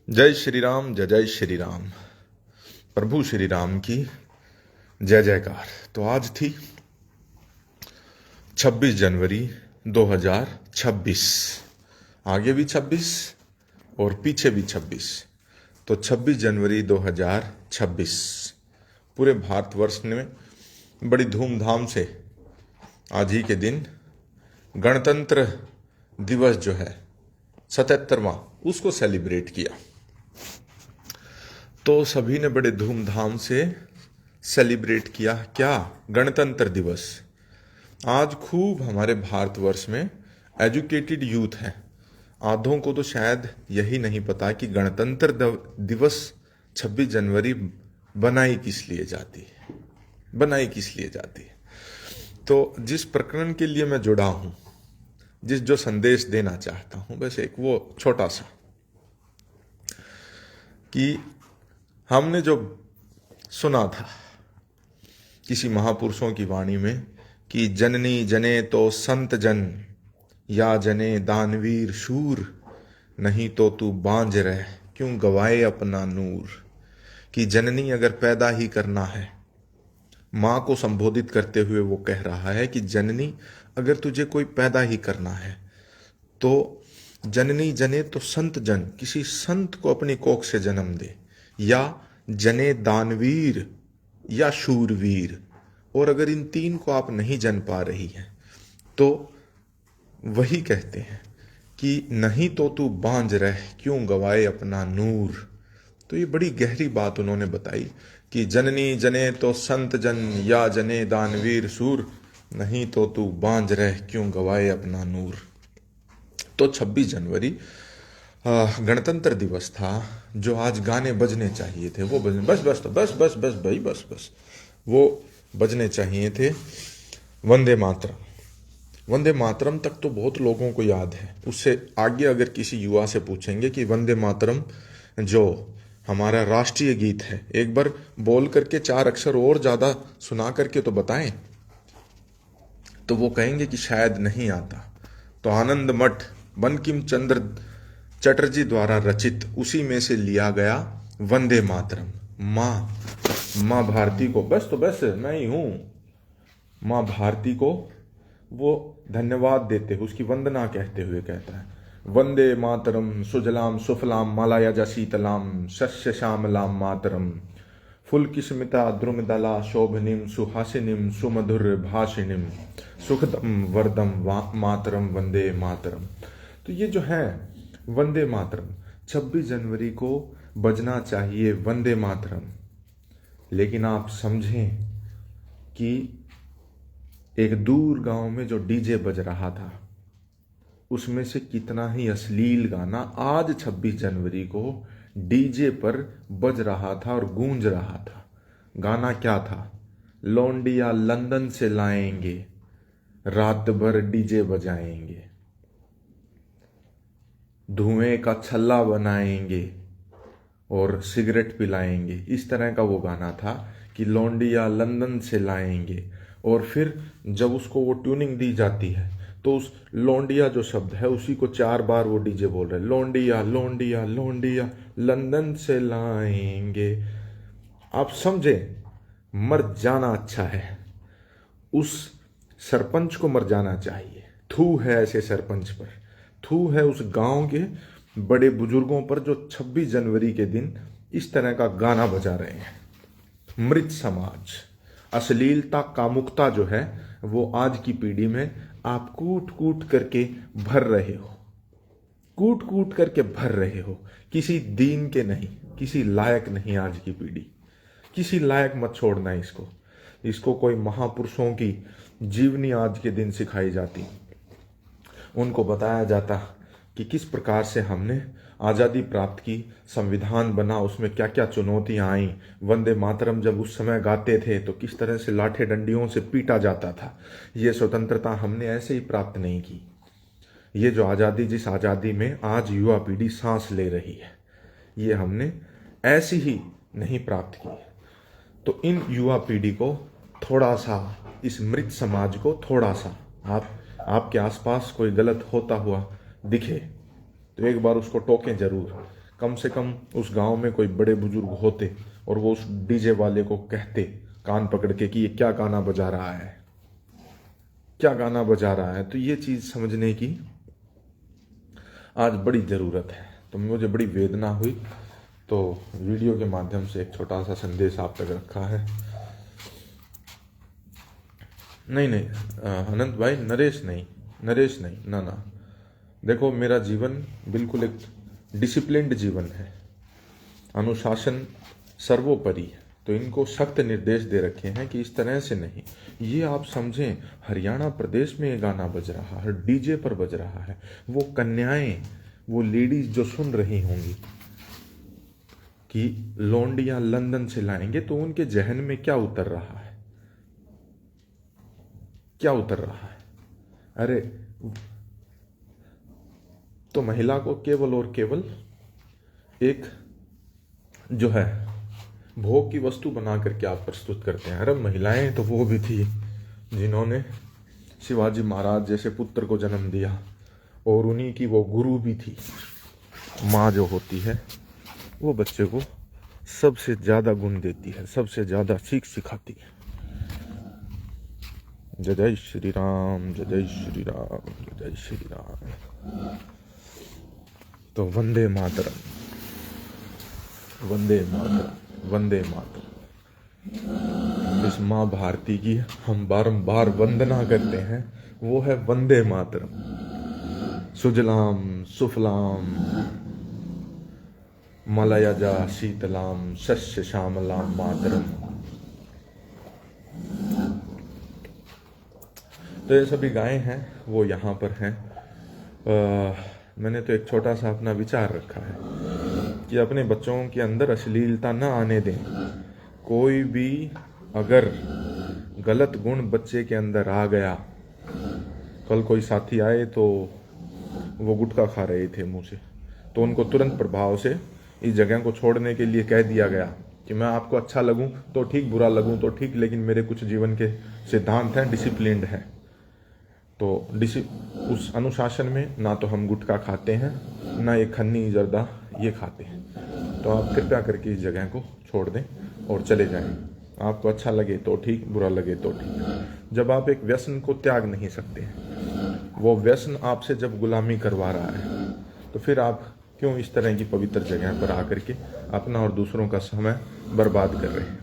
जय श्री राम, जय जय श्री राम। प्रभु श्री राम की जय जयकार। तो आज थी 26 जनवरी 2026। आगे भी 26 और पीछे भी 26। तो 26 जनवरी 2026 पूरे भारतवर्ष में बड़ी धूमधाम से आज ही के दिन गणतंत्र दिवस जो है 77वां उसको सेलिब्रेट किया। तो सभी ने बड़े धूमधाम से सेलिब्रेट किया क्या, गणतंत्र दिवस। आज खूब हमारे भारतवर्ष में एजुकेटेड यूथ है। आधों को तो शायद यही नहीं पता कि गणतंत्र दिवस 26 जनवरी बनाई किस लिए जाती है। तो जिस प्रकरण के लिए मैं जुड़ा हूं, जो संदेश देना चाहता हूं, बस एक वो छोटा सा कि हमने जो सुना था किसी महापुरुषों की वाणी में कि जननी जने तो संत जन, या जने दानवीर शूर, नहीं तो तू बांझ रह क्यों गवाए अपना नूर। कि जननी अगर पैदा ही करना है, माँ को संबोधित करते हुए वो कह रहा है कि जननी अगर तुझे कोई पैदा ही करना है तो जननी जने तो संत जन, किसी संत को अपनी कोख से जन्म दे, या जने दानवीर या शूरवीर। और अगर इन तीन को आप नहीं जन पा रही हैं तो वही कहते हैं कि नहीं तो तू बांझ रह क्यों गवाए अपना नूर। तो ये बड़ी गहरी बात उन्होंने बताई कि जननी जने तो संत जन, या जने दानवीर शूर, नहीं तो तू बांझ रह क्यों गवाए अपना नूर। तो 26 जनवरी गणतंत्र दिवस था। जो आज गाने बजने चाहिए थे वो बजने, बस वो बजने चाहिए थे। वंदे मातरम तक तो बहुत लोगों को याद है। उससे आगे अगर किसी युवा से पूछेंगे कि वंदे मातरम जो हमारा राष्ट्रीय गीत है, एक बार बोल करके 4 अक्षर और ज्यादा सुना करके तो बताएं, तो वो कहेंगे कि शायद नहीं आता। तो आनंद मठ बंकिम चंद्र चटर्जी द्वारा रचित उसी में से लिया गया वंदे मातरम। माँ भारती को, बस मैं ही हूं, माँ भारती को वो धन्यवाद देते हुए, उसकी वंदना कहते हुए कहता है, वंदे मातरम सुजलाम सुफलाम मालायाजा शीतलाम शस्य श्यामलाम मातरम फुलकिस्मिता द्रुमदला शोभनिम सुहासिनीम सुमधुर भाषिणीम सुखदम वरदम मातरम वंदे मातरम। तो ये जो है वंदे मातरम, 26 जनवरी को बजना चाहिए वंदे मातरम। लेकिन आप समझें कि एक दूर गांव में जो डीजे बज रहा था उसमें से कितना ही अश्लील गाना आज 26 जनवरी को डीजे पर बज रहा था और गूंज रहा था। गाना क्या था? लौंडिया लंदन से लाएंगे, रात भर डीजे बजाएंगे, धुएं का छल्ला बनाएंगे और सिगरेट पिलाएंगे। इस तरह का वो गाना था कि लौंडिया लंदन से लाएंगे। और फिर जब उसको वो ट्यूनिंग दी जाती है तो उस लौंडिया जो शब्द है उसी को 4 बार वो डीजे बोल रहे, लौंडिया लौंडिया लौंडिया लंदन से लाएंगे। आप समझे, मर जाना अच्छा है। उस सरपंच को मर जाना चाहिए। थू है ऐसे सरपंच पर, थू है उस गांव के बड़े बुजुर्गों पर जो 26 जनवरी के दिन इस तरह का गाना बजा रहे हैं। मृत समाज, अश्लीलता, कामुकता जो है वो आज की पीढ़ी में आप कूट कूट करके भर रहे हो, किसी दीन के नहीं, किसी लायक नहीं। आज की पीढ़ी किसी लायक मत छोड़ना इसको कोई महापुरुषों की जीवनी आज के दिन सिखाई जाती, उनको बताया जाता कि किस प्रकार से हमने आज़ादी प्राप्त की, संविधान बना, उसमें क्या क्या चुनौतियां आई। वंदे मातरम जब उस समय गाते थे तो किस तरह से लाठे डंडियों से पीटा जाता था। ये स्वतंत्रता हमने ऐसे ही प्राप्त नहीं की। ये जो आज़ादी, जिस आज़ादी में आज युवा पीढ़ी सांस ले रही है, ये हमने ऐसी ही नहीं प्राप्त की। तो इन युवा पीढ़ी को थोड़ा सा, इस मृत समाज को थोड़ा सा, आपके आसपास कोई गलत होता हुआ दिखे तो एक बार उसको टोकें जरूर कम से कम उस गांव में कोई बड़े बुजुर्ग होते और वो उस डीजे वाले को कहते कान पकड़ के कि ये क्या गाना बजा रहा है, क्या गाना बजा रहा है। तो ये चीज़ समझने की आज बड़ी ज़रूरत है। तो मुझे बड़ी वेदना हुई, तो वीडियो के माध्यम से एक छोटा सा संदेश आप तक रखा है। नहीं अनंत भाई, नरेश नहीं, ना। देखो, मेरा जीवन बिल्कुल एक डिसिप्लिन्ड जीवन है, अनुशासन सर्वोपरि है। तो इनको सख्त निर्देश दे रखे हैं कि इस तरह से नहीं। ये आप समझें, हरियाणा प्रदेश में ये गाना बज रहा है, डीजे पर बज रहा है। वो कन्याएं, वो लेडीज जो सुन रही होंगी कि लौंडियां लंदन से लाएंगे, तो उनके जहन में क्या उतर रहा है, क्या उतर रहा है? अरे, तो महिला को केवल और केवल एक जो है भोग की वस्तु बना करके आप प्रस्तुत करते हैं। अरे महिलाएं तो वो भी थी जिन्होंने शिवाजी महाराज जैसे पुत्र को जन्म दिया, और उन्हीं की वो गुरु भी थी। माँ जो होती है वो बच्चे को सबसे ज़्यादा गुण देती है, सबसे ज़्यादा सीख सिखाती है। जय जय श्री राम, जय जय श्री राम, जय जय श्री राम। तो वंदे मातरम, वंदे मातरम, वंदे मातरम। इस माँ भारती की हम बारंबार वंदना करते हैं, वो है वंदे मातरम। सुजलाम सुफलाम मलयजा शीतलाम शस्य श्यामलाम मातरम। तो ये सभी गायें हैं, वो यहाँ पर हैं। मैंने तो एक छोटा सा अपना विचार रखा है कि अपने बच्चों के अंदर अश्लीलता न आने दें। कोई भी अगर गलत गुण बच्चे के अंदर आ गया, कल कोई साथी आए तो वो गुटखा खा रहे थे मुँह से, तो उनको तुरंत प्रभाव से इस जगह को छोड़ने के लिए कह दिया गया कि मैं आपको अच्छा लगूं तो ठीक, बुरा लगूं तो ठीक, लेकिन मेरे कुछ जीवन के सिद्धांत हैं, डिसिप्लिन्ड हैं। तो उस अनुशासन में ना तो हम गुटखा खाते हैं, ना ये खन्नी जर्दा ये खाते हैं। तो आप कृपया करके इस जगह को छोड़ दें और चले जाएं। आपको अच्छा लगे तो ठीक, बुरा लगे तो ठीक। जब आप एक व्यसन को त्याग नहीं सकते हैं, वो व्यसन आपसे जब गुलामी करवा रहा है, तो फिर आप क्यों इस तरह की पवित्र जगह पर आकर के अपना और दूसरों का समय बर्बाद कर रहे हैं।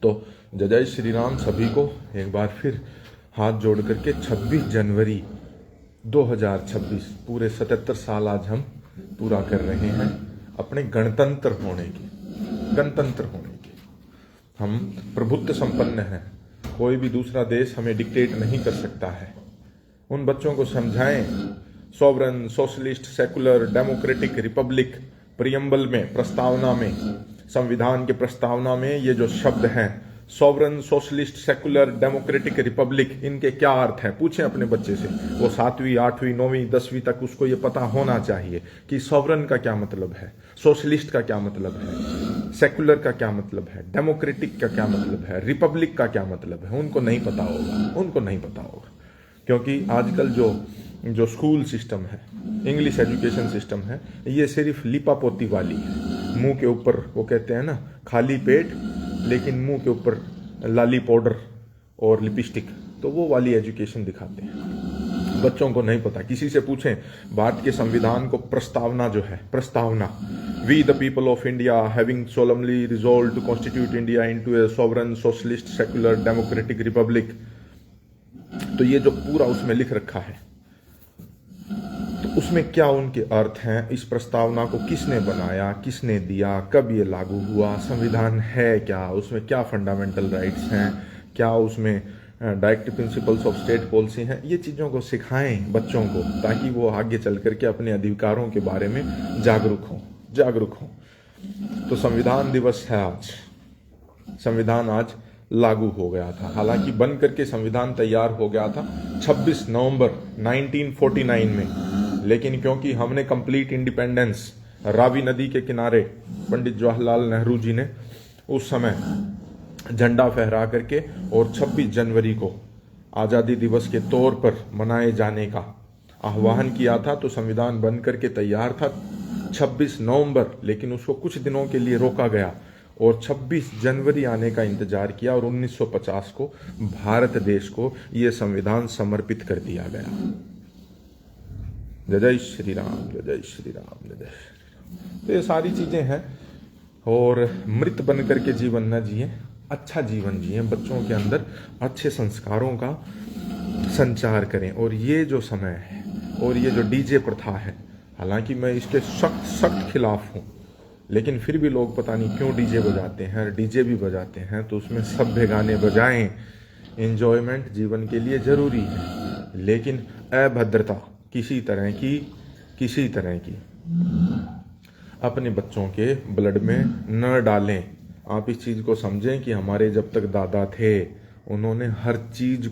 तो जय जय श्री राम सभी को एक बार फिर हाथ जोड़ करके 26 जनवरी 2026 पूरे 77 साल आज हम पूरा कर रहे हैं अपने गणतंत्र होने के। हम प्रभुत्व संपन्न हैं, कोई भी दूसरा देश हमें डिक्टेट नहीं कर सकता है। उन बच्चों को समझाएं, sovereign, socialist, secular, democratic, Republic, preamble में, प्रस्तावना में, संविधान के प्रस्तावना में ये जो शब्द हैं sovereign, socialist, secular, democratic, Republic, इनके क्या अर्थ हैं पूछें अपने बच्चे से। वो 7वीं, 8वीं, 9वीं, 10वीं तक उसको ये पता होना चाहिए कि सॉवरन का क्या मतलब है, सोशलिस्ट का क्या मतलब है, सेकुलर का क्या मतलब है, डेमोक्रेटिक का क्या मतलब है, रिपब्लिक का क्या मतलब है। उनको नहीं पता होगा, क्योंकि आजकल जो स्कूल सिस्टम है, इंग्लिश एजुकेशन सिस्टम है, ये सिर्फ लिपापोती वाली है। मुंह के ऊपर वो कहते हैं ना, खाली पेट लेकिन मुंह के ऊपर लाली पाउडर और लिपस्टिक, तो वो वाली एजुकेशन दिखाते हैं। बच्चों को नहीं पता। किसी से पूछें भारत के संविधान को, प्रस्तावना जो है, प्रस्तावना, we the people of India having solemnly resolve to constitute India into a sovereign, socialist, secular, democratic republic, तो ये जो पूरा उसमें लिख रखा है, तो उसमें क्या उनके अर्थ हैं, इस प्रस्तावना को किसने बनाया, किसने दिया, कब ये लागू हुआ, संविधान है क्या, उसमें क्या फंडामेंटल राइट्स हैं, क्या उसमें direct principles of state policy हैं। ये चीज़ों को सिखाएं बच्चों को, ताकि वो आगे चल करके अपने अधिकारों के बारे में जागरूक हों। तो संविधान दिवस है आज, संविधान आज लागू हो गया था। हालांकि बन करके संविधान तैयार हो गया था 26 नवंबर 1949 में, लेकिन क्योंकि हमने कंप्लीट इंडिपेंडेंस रावी नदी के किनारे पंडित जवाहरलाल नेहरू जी ने उस समय झंडा फहरा करके और 26 जनवरी को आज़ादी दिवस के तौर पर मनाए जाने का आह्वान किया था, तो संविधान बन करके तैयार था 26 नवंबर, लेकिन उसको कुछ दिनों के लिए रोका गया और 26 जनवरी आने का इंतजार किया और 1950 को भारत देश को यह संविधान समर्पित कर दिया गया। जय जय श्री राम, जय जय श्री राम, जय जय श्री राम। तो ये सारी चीजें हैं। और मृत बन करके जीवन न जिए, अच्छा जीवन जिए, बच्चों के अंदर अच्छे संस्कारों का संचार करें। और ये जो समय है और ये जो डीजे प्रथा है, हालांकि मैं इसके सख्त सख्त खिलाफ हूँ, लेकिन फिर भी लोग पता नहीं क्यों डीजे बजाते हैं। डीजे भी बजाते हैं तो उसमें सभ्य गाने बजाएं। एंजॉयमेंट जीवन के लिए जरूरी है, लेकिन अभद्रता किसी तरह की अपने बच्चों के ब्लड में न डालें। आप इस चीज को समझें कि हमारे जब तक दादा थे, उन्होंने हर चीज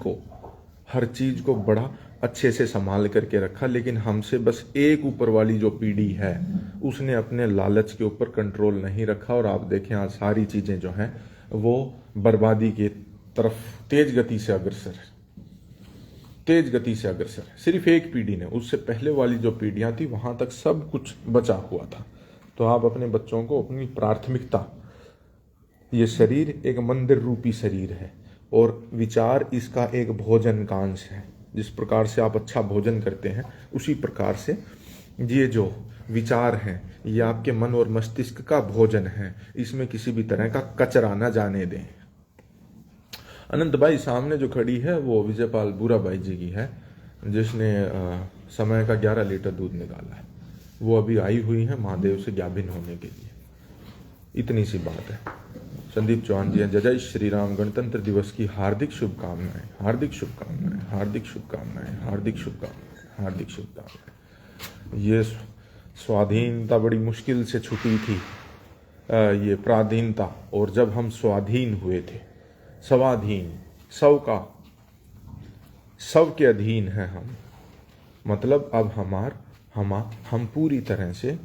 को बड़ा अच्छे से संभाल करके रखा, लेकिन हमसे बस एक ऊपर वाली जो पीढ़ी है उसने अपने लालच के ऊपर कंट्रोल नहीं रखा। और आप देखें आज सारी चीजें जो हैं वो बर्बादी के तरफ तेज गति से अग्रसर है। सिर्फ एक पीढ़ी ने, उससे पहले वाली जो पीढ़ियां थी वहां तक सब कुछ बचा हुआ था। तो आप अपने बच्चों को अपनी प्राथमिकता, ये शरीर एक मंदिर रूपी शरीर है और विचार इसका एक भोजन का अंश है। जिस प्रकार से आप अच्छा भोजन करते हैं, उसी प्रकार से ये जो विचार हैं ये आपके मन और मस्तिष्क का भोजन है। इसमें किसी भी तरह का कचरा न जाने दें। अनंत भाई सामने जो खड़ी है वो विजयपाल बुरा भाई जी की है, जिसने समय का 11 लीटर दूध निकाला है। वो अभी आई हुई है महादेव से ज्ञाभिन्न होने के लिए। इतनी सी बात है। संदीप चौहान जी, जय जय श्री राम। गणतंत्र दिवस की हार्दिक शुभकामनाएं, हार्दिक शुभकामनाएं, हार्दिक शुभकामनाएं, हार्दिक शुभकामनाएं, हार्दिक शुभकामनाएं। ये स्वाधीनता बड़ी मुश्किल से छुटी थी, ये पराधीनता। और जब हम स्वाधीन हुए थे, स्वाधीन, सब के अधीन हैं हम, मतलब अब हम पूरी तरह से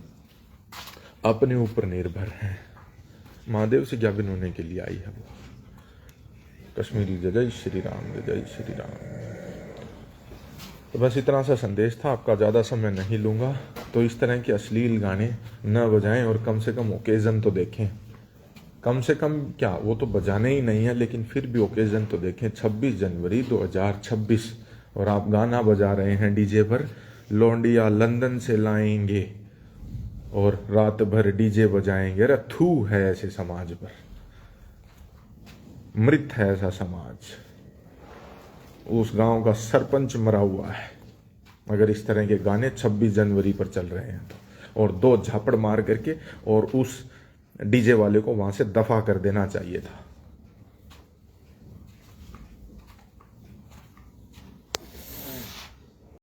अपने ऊपर निर्भर हैं। महादेव से ज्ञापित होने के लिए आई है वो। कश्मीरी, जय जय श्री राम, जय जय श्री राम। तो बस इतना सा संदेश था, आपका ज़्यादा समय नहीं लूँगा। तो इस तरह के अश्लील गाने न बजाएं और कम से कम ओकेज़न तो देखें। कम से कम क्या, वो तो बजाने ही नहीं है, लेकिन फिर भी ओकेज़न तो देखें। 26 जनवरी 2026 और आप गाना बजा रहे हैं डीजे पर। लौंडिया लंदन से लाएंगे और रात भर डीजे बजाएंगे। अरे थू है ऐसे समाज पर, मृत है ऐसा समाज। उस गांव का सरपंच मरा हुआ है अगर इस तरह के गाने 26 जनवरी पर चल रहे हैं तो। और 2 झापड़ मार करके और उस डीजे वाले को वहां से दफा कर देना चाहिए था।